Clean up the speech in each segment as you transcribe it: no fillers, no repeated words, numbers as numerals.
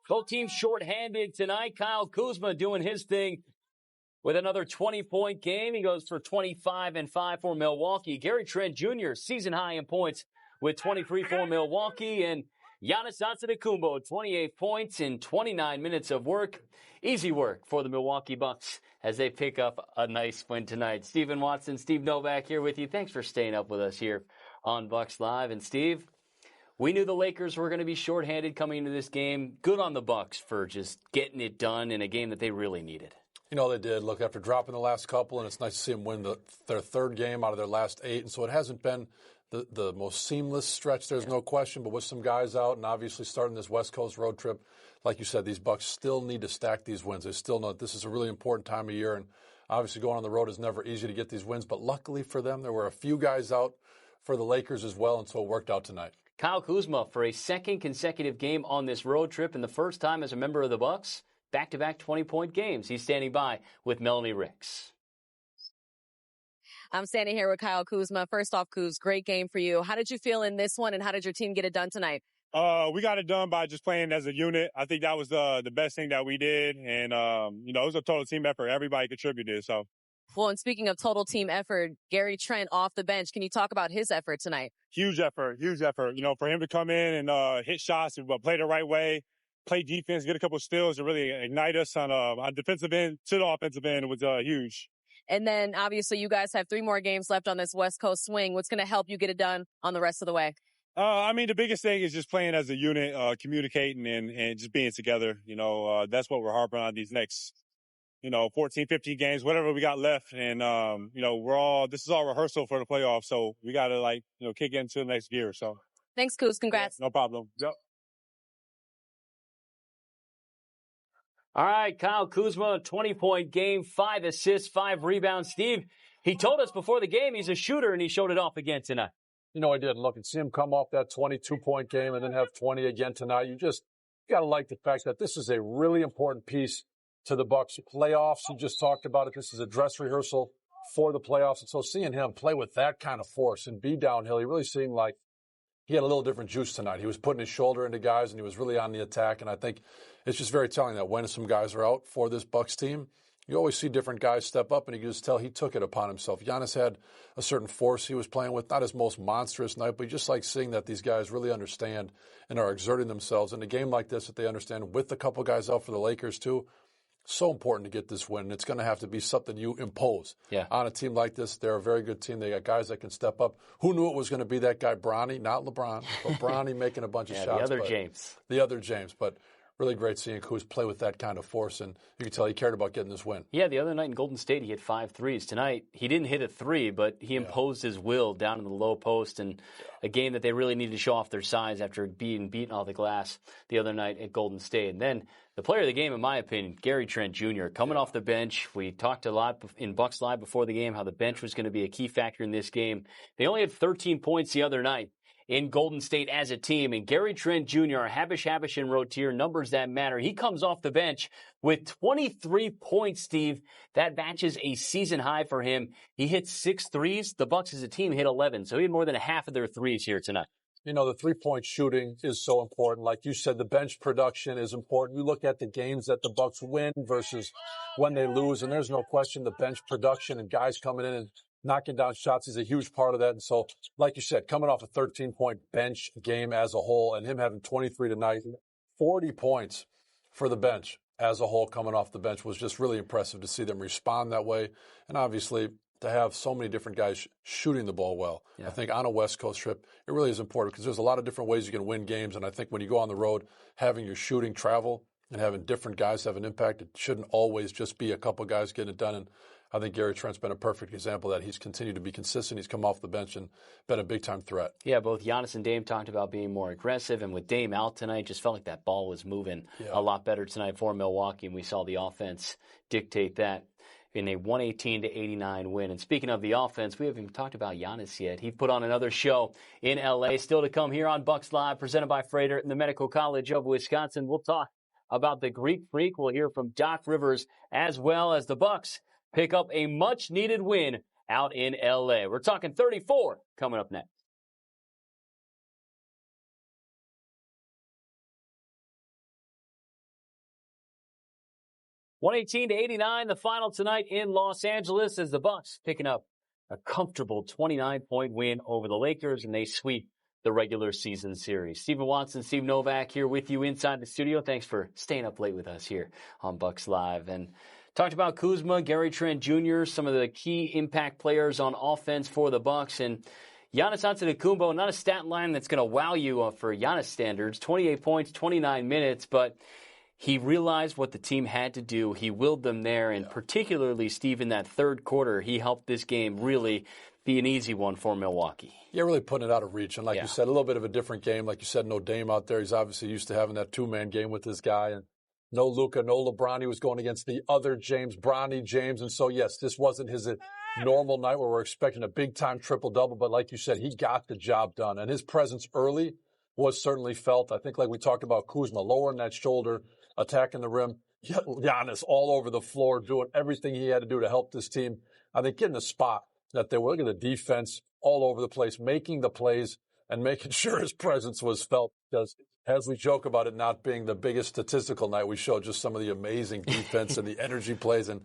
Both teams shorthanded tonight. Kyle Kuzma doing his thing with another 20-point game. He goes for 25 and 5 for Milwaukee. Gary Trent Jr., season high in points with 23 for Milwaukee. And Giannis Antetokounmpo, 28 points in 29 minutes of work. Easy work for the Milwaukee Bucks as they pick up a nice win tonight. Stephen Watson, Steve Novak here with you. Thanks for staying up with us here on Bucks Live. And Steve, we knew the Lakers were going to be shorthanded coming into this game. Good on the Bucks for just getting it done in a game that they really needed. You know, they did. Look, after dropping the last couple, and it's nice to see them win their third game out of their last 8. And so it hasn't been the most seamless stretch, there's no question, but with some guys out and obviously starting this West Coast road trip, like you said, these Bucks still need to stack these wins. They still know this is a really important time of year, and obviously going on the road is never easy to get these wins. But luckily for them, there were a few guys out for the Lakers as well, and so it worked out tonight. Kyle Kuzma for a second consecutive game on this road trip and the first time as a member of the Bucks. Back-to-back 20-point games. He's standing by with Melanie Ricks. I'm standing here with Kyle Kuzma. First off, Kuz, great game for you. How did you feel in this one, and how did your team get it done tonight? We got it done by just playing as a unit. I think that was the best thing that we did. And, it was a total team effort. Everybody contributed. So. Well, and speaking of total team effort, Gary Trent off the bench. Can you talk about his effort tonight? Huge effort. For him to come in and hit shots, but play the right way, play defense, get a couple of steals to really ignite us on defensive end to the offensive end was huge. And then, obviously, you guys have 3 more games left on this West Coast swing. What's going to help you get it done on the rest of the way? The biggest thing is just playing as a unit, communicating and just being together. That's what we're harping on these next 14, 15 games, whatever we got left. And, this is all rehearsal for the playoffs. So we got to kick into the next gear. So thanks, Kuz. Congrats. Yeah, no problem. Yep. All right, Kyle Kuzma, 20-point game, 5 assists, 5 rebounds. Steve, he told us before the game he's a shooter, and he showed it off again tonight. You know, I did. Look, and see him come off that 22-point game and then have 20 again tonight. You got to like the fact that this is a really important piece to the Bucks playoffs. You just talked about it. This is a dress rehearsal for the playoffs. And so seeing him play with that kind of force and be downhill, he really seemed like he had a little different juice tonight. He was putting his shoulder into guys, and he was really on the attack. And I think it's just very telling that when some guys are out for this Bucks team, you always see different guys step up, and you can just tell he took it upon himself. Giannis had a certain force he was playing with, not his most monstrous night, but you just like seeing that these guys really understand and are exerting themselves in a game like this, that they understand with a couple guys out for the Lakers too. So important to get this win. It's going to have to be something you impose on a team like this. They're a very good team. They got guys that can step up. Who knew it was going to be that guy, Bronny? Not LeBron, but Bronny making a bunch of shots. The other James. But really great seeing Kuz play with that kind of force, and you can tell he cared about getting this win. Yeah, the other night in Golden State, he hit 5 threes. Tonight, he didn't hit a 3, but he imposed his will down in the low post, and a game that they really needed to show off their size after being beaten off the glass the other night at Golden State. And then the player of the game, in my opinion, Gary Trent Jr., coming off the bench. We talked a lot in Bucks Live before the game how the bench was going to be a key factor in this game. They only had 13 points the other night in Golden State as a team. And Gary Trent Jr., Habish and Rotier, numbers that matter. He comes off the bench with 23 points, Steve. That matches a season high for him. He hit 6 threes. The Bucks as a team hit 11. So he had more than a half of their threes here tonight. You know, the three-point shooting is so important. Like you said, the bench production is important. You look at the games that the Bucks win versus when they lose, and there's no question the bench production and guys coming in and knocking down shots is a huge part of that. And so, like you said, coming off a 13-point bench game as a whole and him having 23 tonight, 40 points for the bench as a whole coming off the bench was just really impressive to see them respond that way. And obviously, to have so many different guys shooting the ball well. I think on a West Coast trip, it really is important because there's a lot of different ways you can win games. And I think when you go on the road, having your shooting travel and having different guys have an impact, it shouldn't always just be a couple guys getting it done. And I think Gary Trent's been a perfect example of that. He's continued to be consistent. He's come off the bench and been a big-time threat. Yeah, both Giannis and Dame talked about being more aggressive. And with Dame out tonight, just felt like that ball was moving a lot better tonight for Milwaukee. And we saw the offense dictate that in a 118-89 win. And speaking of the offense, we haven't even talked about Giannis yet. He put on another show in L.A. Still to come here on Bucks Live, presented by Freighter and the Medical College of Wisconsin. We'll talk about the Greek Freak. We'll hear from Doc Rivers as well as the Bucks pick up a much-needed win out in L.A. We're talking 34 coming up next. 118-89, the final tonight in Los Angeles as the Bucks picking up a comfortable 29-point win over the Lakers, and they sweep the regular season series. Stephen Watson, Steve Novak here with you inside the studio. Thanks for staying up late with us here on Bucks Live. And talked about Kuzma, Gary Trent Jr., some of the key impact players on offense for the Bucks. And Giannis Antetokounmpo, not a stat line that's going to wow you for Giannis standards. 28 points, 29 minutes, but he realized what the team had to do. He willed them there, and particularly, Steve, in that third quarter, he helped this game really be an easy one for Milwaukee. Yeah, really putting it out of reach. And like you said, a little bit of a different game. Like you said, no Dame out there. He's obviously used to having that two-man game with this guy. And no Luka, no LeBron. He was going against the other James, Bronny James. And so, yes, this wasn't his normal night where we're expecting a big-time triple-double. But like you said, he got the job done. And his presence early was certainly felt. I think like we talked about Kuzma, lowering that shoulder, attacking the rim. Giannis all over the floor, doing everything he had to do to help this team. I think getting the spot that they were. Look at the defense all over the place, making the plays and making sure his presence was felt. Because as we joke about it not being the biggest statistical night, we showed just some of the amazing defense and the energy plays and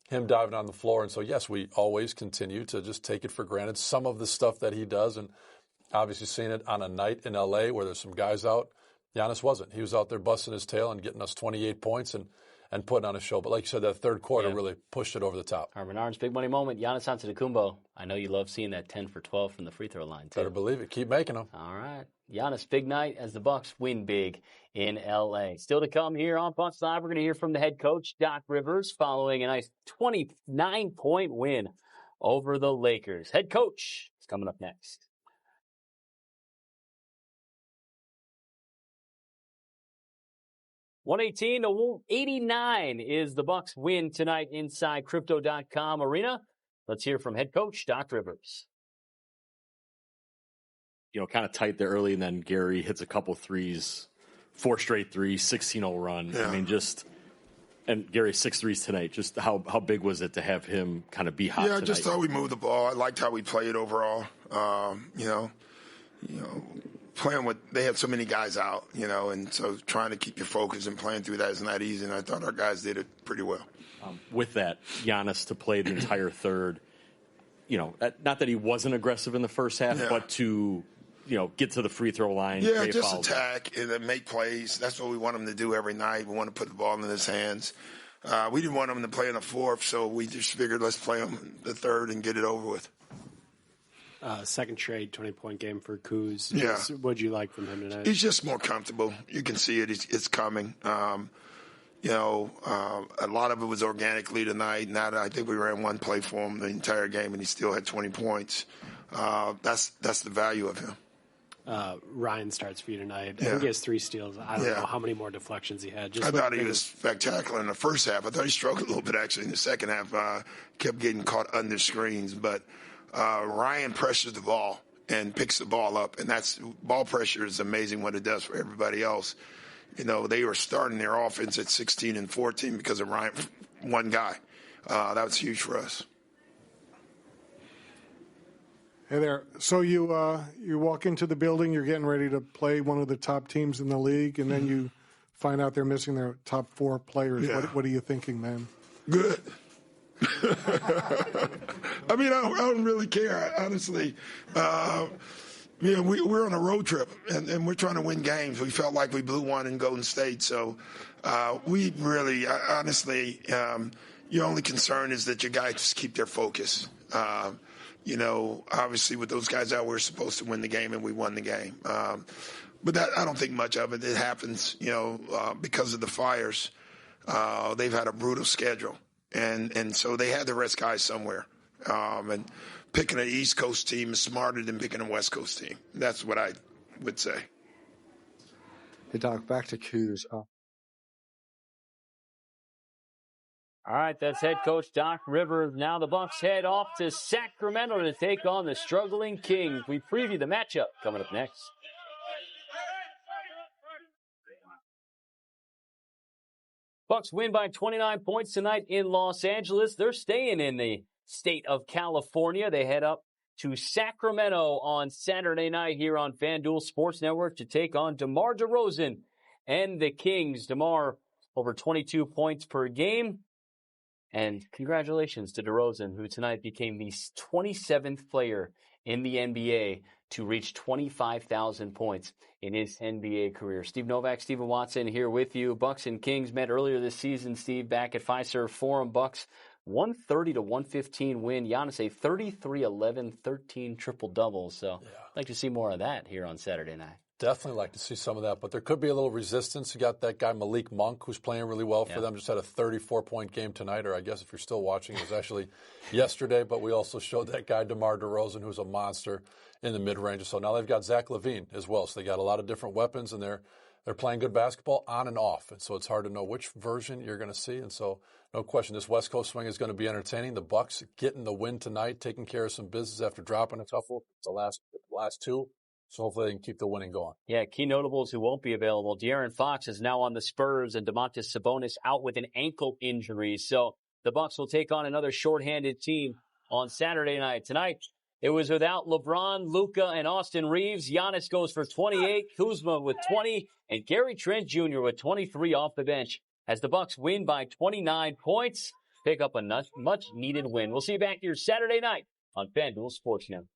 him diving on the floor. And so, yes, we always continue to just take it for granted, some of the stuff that he does. And obviously seeing it on a night in L.A. where there's some guys out. Giannis wasn't. He was out there busting his tail and getting us 28 points and putting on a show. But like you said, that third quarter really pushed it over the top. Harmon Arms, big money moment. Giannis Antetokounmpo. I know you love seeing that 10 for 12 from the free throw line, too. Better believe it. Keep making them. All right. Giannis, big night as the Bucks win big in L.A. Still to come here on Bucks Live, we're going to hear from the head coach, Doc Rivers, following a nice 29-point win over the Lakers. Head coach is coming up next. 118-89 is the Bucks win tonight inside Crypto.com Arena. Let's hear from head coach Doc Rivers. Kind of tight there early, and then Gary hits a couple threes, 4 straight threes, 16-0 run. Yeah. I mean, and Gary's 6 threes tonight. Just how big was it to have him kind of be hot tonight? Yeah, just how we moved the ball. I liked how we played overall. Playing with, they had so many guys out, and so trying to keep your focus and playing through that is not easy, and I thought our guys did it pretty well. With that, Giannis to play the entire third, not that he wasn't aggressive in the first half, but to, get to the free throw line. Yeah, just attack and then make plays. That's what we want him to do every night. We want to put the ball in his hands. We didn't want him to play in the fourth, so we just figured let's play him the third and get it over with. Second straight 20-point game for Kuz. Yeah. What'd you like from him tonight? He's just more comfortable. You can see it. It's coming. A lot of it was organically tonight. Now I think we ran one play for him the entire game, and he still had 20 points. That's the value of him. Ryan starts for you tonight. I think he has 3 steals. I don't know how many more deflections he had. I thought he was spectacular in the first half. I thought he struggled a little bit, actually, in the second half. Kept getting caught under screens, but Ryan pressures the ball and picks the ball up, and that's ball pressure is amazing what it does for everybody else. They were starting their offense at 16 and 14 because of Ryan, one guy. That was huge for us. Hey there. So you walk into the building, you're getting ready to play one of the top teams in the league, and then you find out they're missing their top 4 players. Yeah. What are you thinking, man? Good. I mean, I don't really care, honestly. We're on a road trip, and we're trying to win games. We felt like we blew one in Golden State, so we really, honestly, your only concern is that your guys just keep their focus. Obviously with those guys out, we're supposed to win the game, and we won the game. But that, I don't think much of it. It happens, because of the Fires. They've had a brutal schedule. And so they had to rest guys somewhere. And picking an East Coast team is smarter than picking a West Coast team. That's what I would say. Hey, Doc, back to Kuz. All right, that's head coach Doc Rivers. Now the Bucks head off to Sacramento to take on the struggling Kings. We preview the matchup coming up next. Bucks win by 29 points tonight in Los Angeles. They're staying in the state of California. They head up to Sacramento on Saturday night here on FanDuel Sports Network to take on DeMar DeRozan and the Kings. DeMar over 22 points per game. And congratulations to DeRozan, who tonight became the 27th player in the NBA to reach 25,000 points in his NBA career. Steve Novak, Stephen Watson here with you. Bucks and Kings met earlier this season, Steve, back at Fiserv Forum. Bucks 130-115 win. Giannis a 33-11-13 triple-double. So I'd like to see more of that here on Saturday night. Definitely like to see some of that, but there could be a little resistance. You got that guy Malik Monk who's playing really well for them. Just had a 34-point game tonight, or I guess if you're still watching, it was actually yesterday. But we also showed that guy DeMar DeRozan, who's a monster in the mid-range. So now they've got Zach LaVine as well. So they got a lot of different weapons, and they're playing good basketball on and off. And so it's hard to know which version you're going to see. And so no question, this West Coast swing is going to be entertaining. The Bucks getting the win tonight, taking care of some business after dropping a couple the last two. So hopefully they can keep the winning going. Yeah, key notables who won't be available. De'Aaron Fox is now on the Spurs, and Domantas Sabonis out with an ankle injury. So the Bucks will take on another shorthanded team on Saturday night. Tonight, it was without LeBron, Luka, and Austin Reeves. Giannis goes for 28, Kuzma with 20, and Gary Trent Jr. with 23 off the bench as the Bucks win by 29 points. Pick up a much-needed win. We'll see you back here Saturday night on FanDuel Sports Network.